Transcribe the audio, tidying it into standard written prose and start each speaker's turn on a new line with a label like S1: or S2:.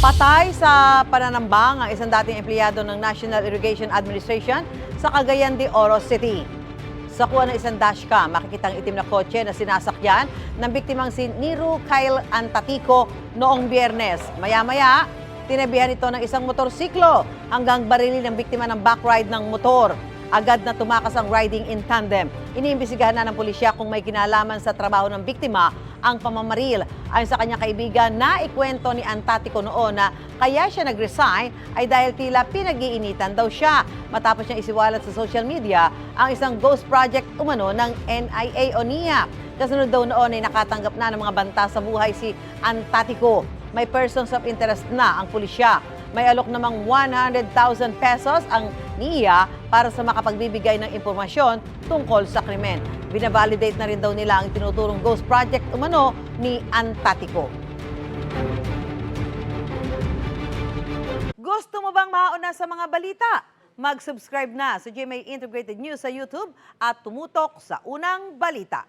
S1: Patay sa pananambang ang isang dating empleyado ng National Irrigation Administration sa Cagayan de Oro City. Sa kuha ng isang dashcam, makikita ang itim na kotse na sinasakyan ng biktimang si Niru Kyle Antatico noong Biyernes. Maya-maya, tinabihan ito ng isang motorsiklo hanggang barili ng biktima ng backride ng motor. Agad na tumakas ang riding in tandem. Iniimbestigahan na ng pulisya kung may kinalaman sa trabaho ng biktima ang pamamaril. Ayon sa kanyang kaibigan, na ikwento ni Antatico noon na kaya siya nag-resign ay dahil tila pinag-iinitan daw siya matapos niya isiwalat sa social media ang isang ghost project umano ng NIA o NIA. Kasunod daw noon ay nakatanggap na ng mga banta sa buhay si Antatico. May persons of interest na ang pulisya. May alok namang 100,000 pesos ang NIA para sa makapagbibigay ng impormasyon tungkol sa krimen. Binavalidate na rin daw nila ang tinuturong ghost project umano ni Antatico. Gusto mo bang mauna sa mga balita? Mag-subscribe na sa GMA Integrated News sa YouTube at tumutok sa unang balita.